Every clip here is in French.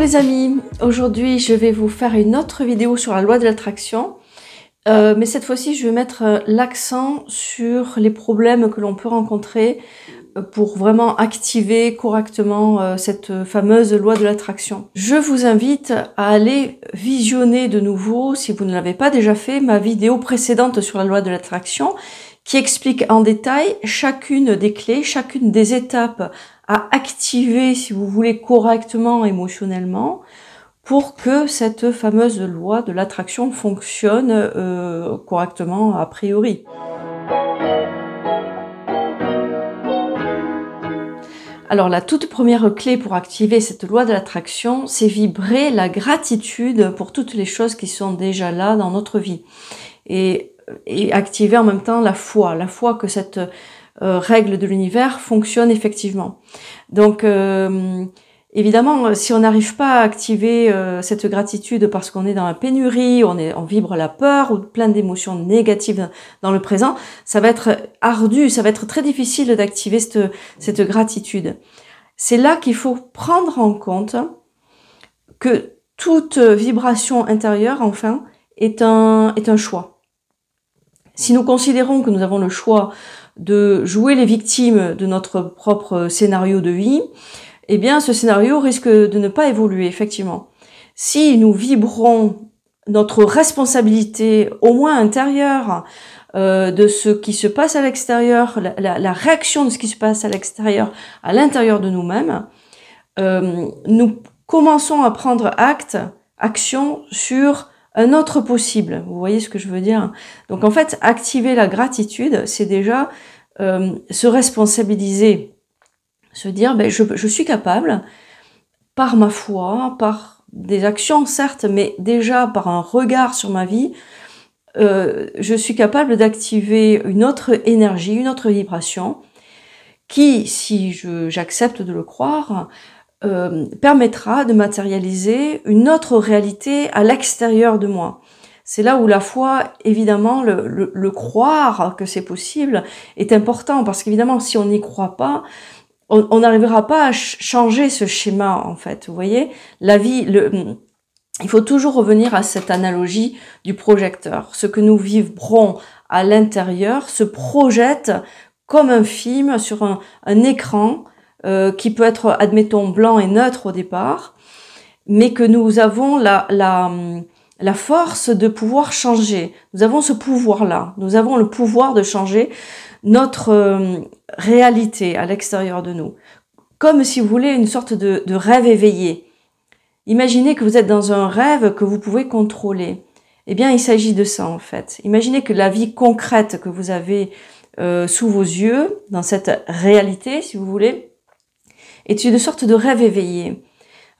les amis, aujourd'hui je vais vous faire une autre vidéo sur la loi de l'attraction, mais cette fois-ci je vais mettre l'accent sur les problèmes que l'on peut rencontrer pour vraiment activer correctement cette fameuse loi de l'attraction. Je vous invite à aller visionner de nouveau, si vous ne l'avez pas déjà fait, ma vidéo précédente sur la loi de l'attraction qui explique en détail chacune des clés, chacune des étapes à activer, si vous voulez, correctement, émotionnellement, pour que cette fameuse loi de l'attraction fonctionne correctement a priori. Alors la toute première clé pour activer cette loi de l'attraction, c'est vibrer la gratitude pour toutes les choses qui sont déjà là dans notre vie. Et activer en même temps la foi que cette règle de l'univers fonctionne effectivement. Donc évidemment, si on n'arrive pas à activer cette gratitude parce qu'on est dans la pénurie, on vibre la peur ou plein d'émotions négatives dans le présent, ça va être ardu, ça va être très difficile d'activer cette gratitude. C'est là qu'il faut prendre en compte que toute vibration intérieure, enfin, est un choix. Si nous considérons que nous avons le choix de jouer les victimes de notre propre scénario de vie, eh bien ce scénario risque de ne pas évoluer, effectivement. Si nous vibrons notre responsabilité, au moins intérieure, de ce qui se passe à l'extérieur, la réaction de ce qui se passe à l'extérieur, à l'intérieur de nous-mêmes, nous commençons à prendre action sur un autre possible. Vous voyez ce que je veux dire? Donc en fait, activer la gratitude, c'est déjà se responsabiliser, se dire ben, je suis capable, par ma foi, par des actions certes, mais déjà par un regard sur ma vie, je suis capable d'activer une autre énergie, une autre vibration, qui, si j'accepte de le croire, permettra de matérialiser une autre réalité à l'extérieur de moi. C'est là où la foi, évidemment, le croire que c'est possible est important, parce qu'évidemment, si on n'y croit pas, on n'arrivera pas à changer ce schéma, en fait. Vous voyez, la vie, il faut toujours revenir à cette analogie du projecteur. Ce que nous vibrons à l'intérieur se projette comme un film sur un écran qui peut être, admettons, blanc et neutre au départ, mais que nous avons la force de pouvoir changer. Nous avons ce pouvoir-là. Nous avons le pouvoir de changer notre réalité à l'extérieur de nous. Comme, si vous voulez, une sorte de rêve éveillé. Imaginez que vous êtes dans un rêve que vous pouvez contrôler. Eh bien, il s'agit de ça, en fait. Imaginez que la vie concrète que vous avez sous vos yeux, dans cette réalité, si vous voulez, est une sorte de rêve éveillé.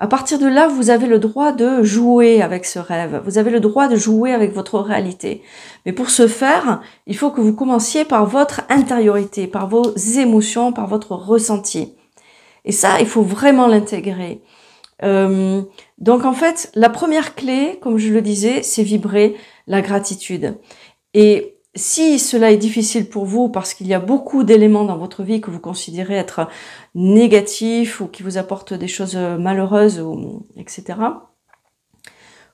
À partir de là, vous avez le droit de jouer avec ce rêve. Vous avez le droit de jouer avec votre réalité. Mais pour ce faire, il faut que vous commenciez par votre intériorité, par vos émotions, par votre ressenti. Et ça, il faut vraiment l'intégrer. Donc en fait, la première clé, comme je le disais, c'est vibrer la gratitude. Et si cela est difficile pour vous parce qu'il y a beaucoup d'éléments dans votre vie que vous considérez être négatifs ou qui vous apportent des choses malheureuses, etc.,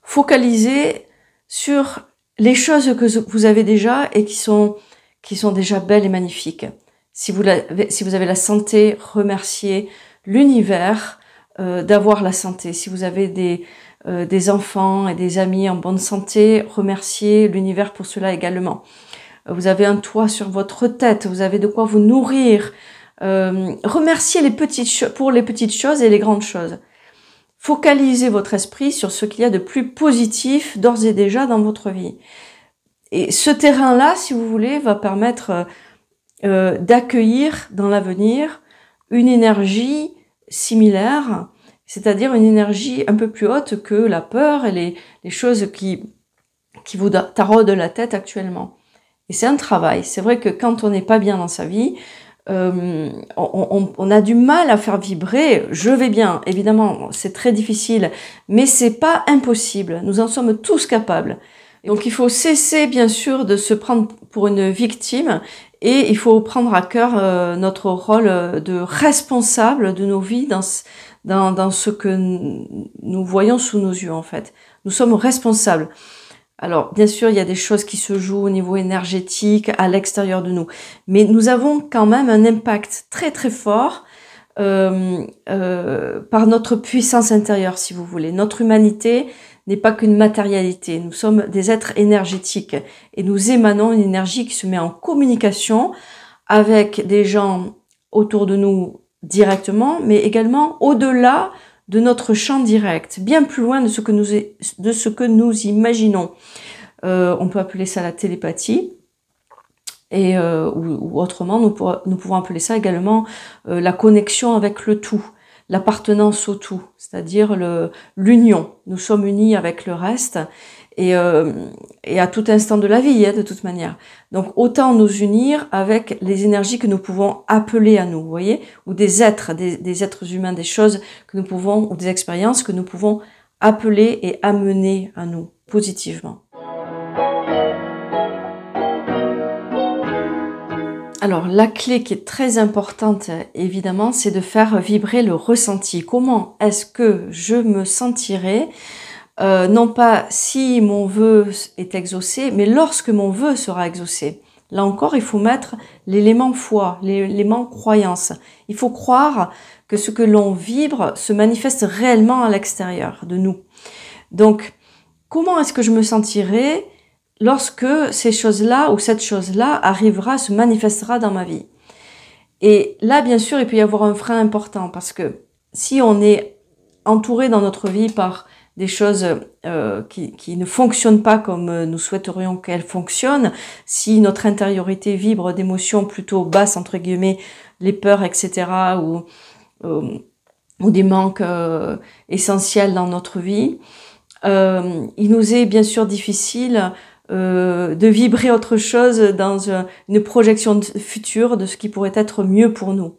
focalisez sur les choses que vous avez déjà et qui sont déjà belles et magnifiques. Si vous avez la santé, remerciez l'univers d'avoir la santé. Si vous avez des enfants et des amis en bonne santé, remerciez l'univers pour cela également. Vous avez un toit sur votre tête, vous avez de quoi vous nourrir. Remerciez pour les petites choses et les grandes choses. Focalisez votre esprit sur ce qu'il y a de plus positif d'ores et déjà dans votre vie. Et ce terrain-là, si vous voulez, va permettre d'accueillir dans l'avenir une énergie similaire, c'est-à-dire une énergie un peu plus haute que la peur et les choses qui vous taraudent la tête actuellement. Et c'est un travail. C'est vrai que quand on n'est pas bien dans sa vie, on a du mal à faire vibrer. Je vais bien, évidemment, c'est très difficile, mais c'est pas impossible. Nous en sommes tous capables. Donc il faut cesser, bien sûr, de se prendre pour une victime Et il faut prendre à cœur notre rôle de responsable de nos vies dans ce que nous voyons sous nos yeux, en fait. Nous sommes responsables. Alors, bien sûr, il y a des choses qui se jouent au niveau énergétique, à l'extérieur de nous. Mais nous avons quand même un impact très très fort par notre puissance intérieure, si vous voulez. Notre humanité n'est pas qu'une matérialité. Nous sommes des êtres énergétiques et nous émanons une énergie qui se met en communication avec des gens autour de nous directement, mais également au-delà de notre champ direct, bien plus loin de ce que nous imaginons. On peut appeler ça la télépathie. Et ou autrement, nous pouvons appeler ça également la connexion avec le tout, l'appartenance au tout, c'est-à-dire l'union. Nous sommes unis avec le reste et à tout instant de la vie, de toute manière. Donc autant nous unir avec les énergies que nous pouvons appeler à nous, vous voyez, ou des êtres, des êtres humains, des choses que nous pouvons, ou des expériences que nous pouvons appeler et amener à nous positivement. Alors, la clé qui est très importante, évidemment, c'est de faire vibrer le ressenti. Comment est-ce que je me sentirai, non pas si mon vœu est exaucé, mais lorsque mon vœu sera exaucé. Là encore, il faut mettre l'élément foi, l'élément croyance. Il faut croire que ce que l'on vibre se manifeste réellement à l'extérieur de nous. Donc, comment est-ce que je me sentirai lorsque ces choses-là ou cette chose-là arrivera, se manifestera dans ma vie? Et là, bien sûr, il peut y avoir un frein important parce que si on est entouré dans notre vie par des choses qui ne fonctionnent pas comme nous souhaiterions qu'elles fonctionnent, si notre intériorité vibre d'émotions plutôt basses, entre guillemets, les peurs, etc., ou des manques essentiels dans notre vie, il nous est bien sûr difficile de vibrer autre chose dans une projection future de ce qui pourrait être mieux pour nous.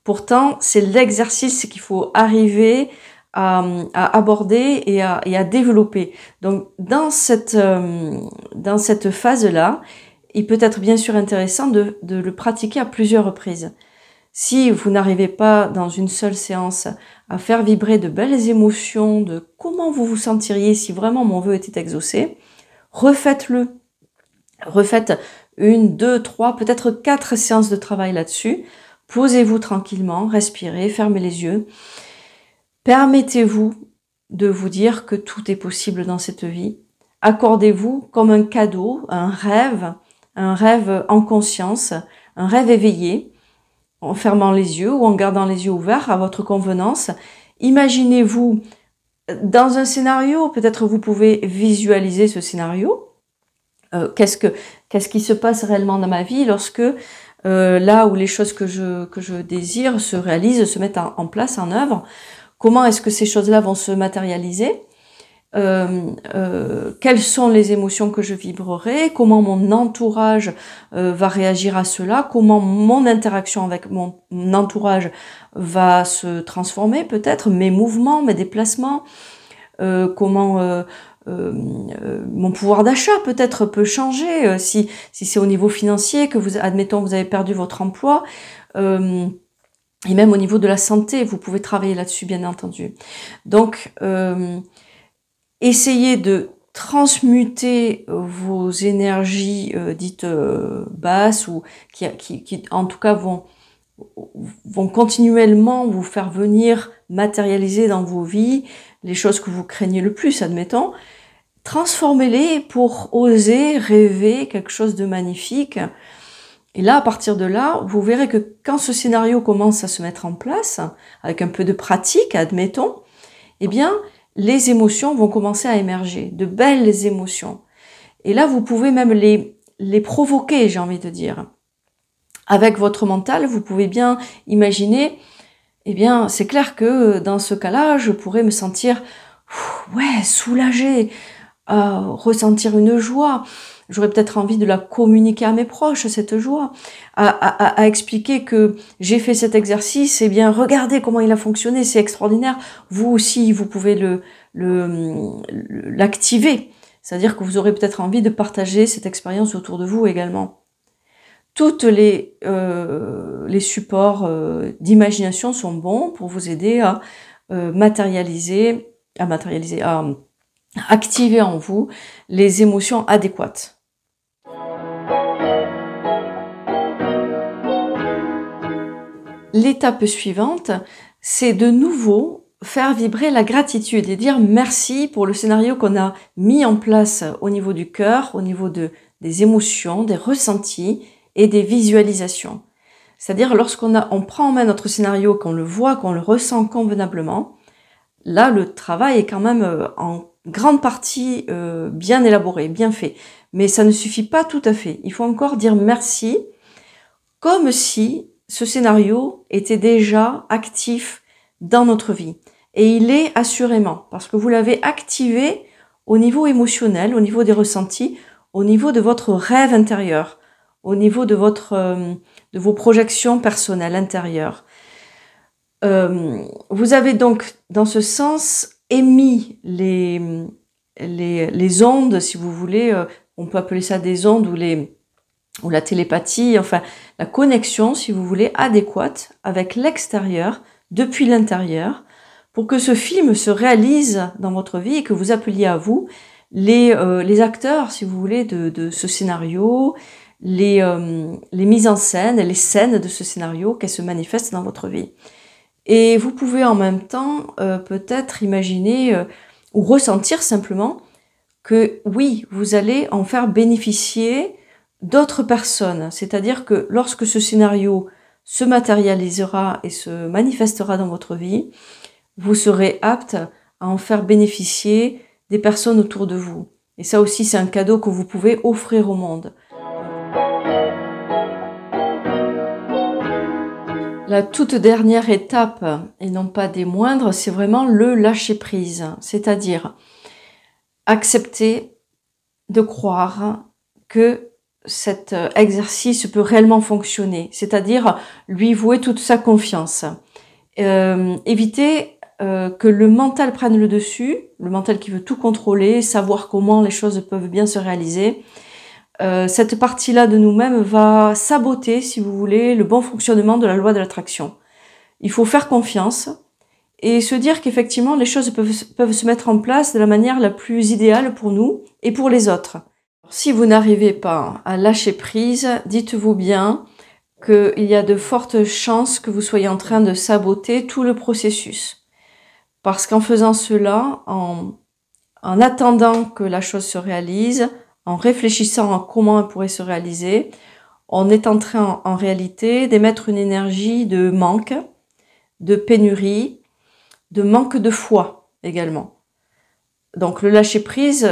Pourtant, c'est l'exercice qu'il faut arriver à aborder et à développer. Donc, dans cette phase-là, il peut être bien sûr intéressant de le pratiquer à plusieurs reprises. Si vous n'arrivez pas dans une seule séance à faire vibrer de belles émotions, de comment vous vous sentiriez si vraiment mon vœu était exaucé, refaites-le. Refaites 1, 2, 3, peut-être 4 séances de travail là-dessus. Posez-vous tranquillement, respirez, fermez les yeux. Permettez-vous de vous dire que tout est possible dans cette vie. Accordez-vous comme un cadeau, un rêve en conscience, un rêve éveillé, en fermant les yeux ou en gardant les yeux ouverts à votre convenance. Imaginez-vous dans un scénario, peut-être vous pouvez visualiser ce scénario. Qu'est-ce qui se passe réellement dans ma vie lorsque là où les choses que je désire se réalisent, se mettent en place, en œuvre? Comment est-ce que ces choses-là vont se matérialiser? Quelles sont les émotions que je vibrerai? Comment mon entourage va réagir à cela? Comment mon interaction avec mon entourage va se transformer peut-être? Mes mouvements, mes déplacements? Comment mon pouvoir d'achat peut-être peut changer si c'est au niveau financier que vous, admettons, vous avez perdu votre emploi, et même au niveau de la santé, vous pouvez travailler là-dessus, bien entendu. Donc, essayez de transmuter vos énergies dites basses ou qui en tout cas vont continuellement vous faire venir matérialiser dans vos vies les choses que vous craignez le plus, admettons. Transformez-les pour oser rêver quelque chose de magnifique. Et là, à partir de là, vous verrez que quand ce scénario commence à se mettre en place, avec un peu de pratique, admettons, eh bien, les émotions vont commencer à émerger, de belles émotions. Et là, vous pouvez même les provoquer, j'ai envie de dire. Avec votre mental, vous pouvez bien imaginer, eh bien, c'est clair que dans ce cas-là, je pourrais me sentir soulagée, ressentir une joie. J'aurais peut-être envie de la communiquer à mes proches, cette joie, à expliquer que j'ai fait cet exercice, eh bien, regardez comment il a fonctionné, c'est extraordinaire. Vous aussi, vous pouvez l'activer. C'est-à-dire que vous aurez peut-être envie de partager cette expérience autour de vous également. toutes les supports d'imagination sont bons pour vous aider à à activer en vous les émotions adéquates. L'étape suivante, c'est de nouveau faire vibrer la gratitude et dire merci pour le scénario qu'on a mis en place au niveau du cœur, au niveau des émotions, des ressentis et des visualisations. C'est-à-dire on prend en main notre scénario, qu'on le voit, qu'on le ressent convenablement, là le travail est quand même en grande partie bien élaboré, bien fait. Mais ça ne suffit pas tout à fait. Il faut encore dire merci comme si ce scénario était déjà actif dans notre vie. Et il est assurément, parce que vous l'avez activé au niveau émotionnel, au niveau des ressentis, au niveau de votre rêve intérieur, au niveau de vos projections personnelles intérieures. Vous avez donc, dans ce sens, émis les ondes, si vous voulez, on peut appeler ça des ondes ou la télépathie, enfin la connexion, si vous voulez, adéquate avec l'extérieur, depuis l'intérieur, pour que ce film se réalise dans votre vie et que vous appeliez à vous les acteurs, si vous voulez, de ce scénario, les mises en scène, les scènes de ce scénario qu'elles se manifestent dans votre vie. Et vous pouvez en même temps peut-être imaginer ou ressentir simplement que oui, vous allez en faire bénéficier d'autres personnes. C'est-à-dire que lorsque ce scénario se matérialisera et se manifestera dans votre vie, vous serez apte à en faire bénéficier des personnes autour de vous. Et ça aussi, c'est un cadeau que vous pouvez offrir au monde. La toute dernière étape, et non pas des moindres, c'est vraiment le lâcher-prise. C'est-à-dire accepter de croire que cet exercice peut réellement fonctionner. C'est-à-dire lui vouer toute sa confiance. Éviter que le mental prenne le dessus, le mental qui veut tout contrôler, savoir comment les choses peuvent bien se réaliser. Cette partie-là de nous-mêmes va saboter, si vous voulez, le bon fonctionnement de la loi de l'attraction. Il faut faire confiance et se dire qu'effectivement, les choses peuvent se mettre en place de la manière la plus idéale pour nous et pour les autres. Si vous n'arrivez pas à lâcher prise, dites-vous bien qu'il y a de fortes chances que vous soyez en train de saboter tout le processus. Parce qu'en faisant cela, en attendant que la chose se réalise, en réfléchissant à comment elle pourrait se réaliser, on est en train en réalité d'émettre une énergie de manque, de pénurie, de manque de foi également. Donc le lâcher-prise,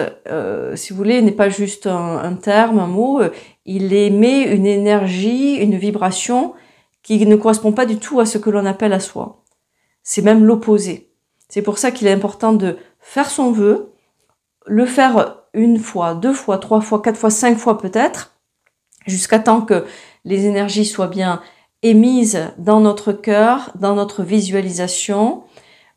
si vous voulez, n'est pas juste un terme, un mot, il émet une énergie, une vibration qui ne correspond pas du tout à ce que l'on appelle à soi. C'est même l'opposé. C'est pour ça qu'il est important de faire son vœu, le faire une fois, 2 fois, 3 fois, 4 fois, 5 fois peut-être, jusqu'à temps que les énergies soient bien émises dans notre cœur, dans notre visualisation,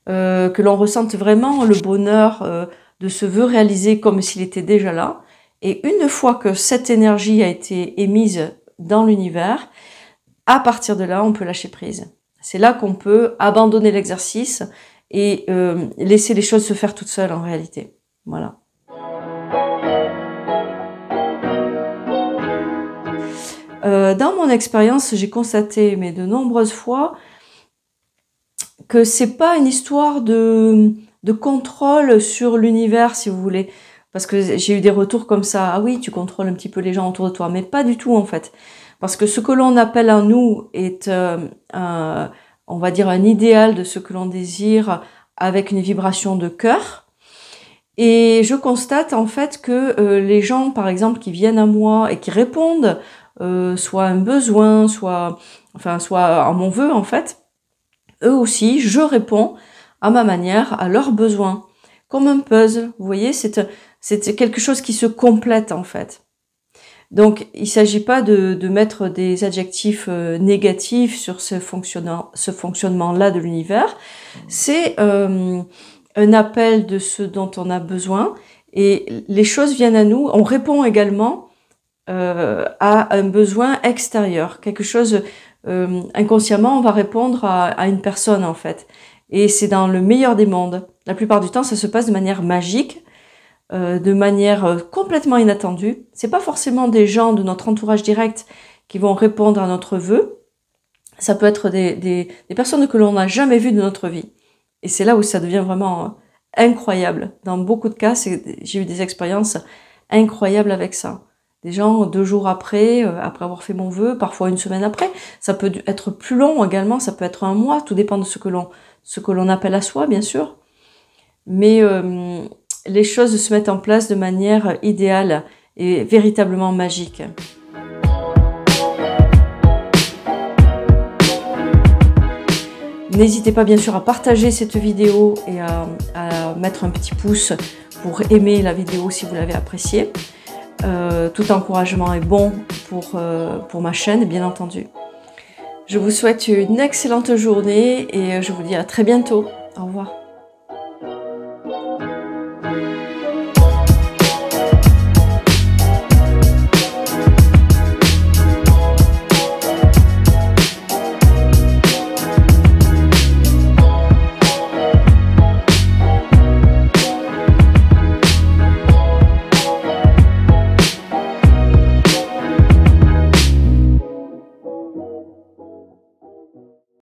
que l'on ressente vraiment le bonheur de ce vœu réalisé comme s'il était déjà là. Et une fois que cette énergie a été émise dans l'univers, à partir de là, on peut lâcher prise. C'est là qu'on peut abandonner l'exercice et laisser les choses se faire toutes seules en réalité. Voilà. Dans mon expérience, j'ai constaté, mais de nombreuses fois, que c'est pas une histoire de contrôle sur l'univers, si vous voulez. Parce que j'ai eu des retours comme ça. Ah oui, tu contrôles un petit peu les gens autour de toi. Mais pas du tout, en fait. Parce que ce que l'on appelle en nous est, on va dire, un idéal de ce que l'on désire avec une vibration de cœur. Et je constate, en fait, que les gens, par exemple, qui viennent à moi et qui répondent soit à un besoin, soit à mon vœu, en fait, eux aussi, je réponds à ma manière, à leurs besoins. Comme un puzzle, vous voyez, c'est quelque chose qui se complète, en fait. Donc, il s'agit pas de mettre des adjectifs négatifs sur ce fonctionnement-là de l'univers. C'est un appel de ce dont on a besoin et les choses viennent à nous. On répond également a un besoin extérieur, quelque chose inconsciemment, on va répondre à une personne en fait. Et c'est dans le meilleur des mondes. La plupart du temps, ça se passe de manière magique, de manière complètement inattendue. C'est pas forcément des gens de notre entourage direct qui vont répondre à notre vœu. Ça peut être des personnes que l'on n'a jamais vues de notre vie. Et c'est là où ça devient vraiment incroyable. Dans beaucoup de cas, j'ai eu des expériences incroyables avec ça. Des gens 2 jours après avoir fait mon vœu, parfois 1 semaine après. Ça peut être plus long également, ça peut être 1 mois, tout dépend de ce que l'on appelle à soi, bien sûr. Mais les choses se mettent en place de manière idéale et véritablement magique. N'hésitez pas bien sûr à partager cette vidéo et à mettre un petit pouce pour aimer la vidéo si vous l'avez appréciée. Tout encouragement est bon pour ma chaîne, bien entendu. Je vous souhaite une excellente journée et je vous dis à très bientôt.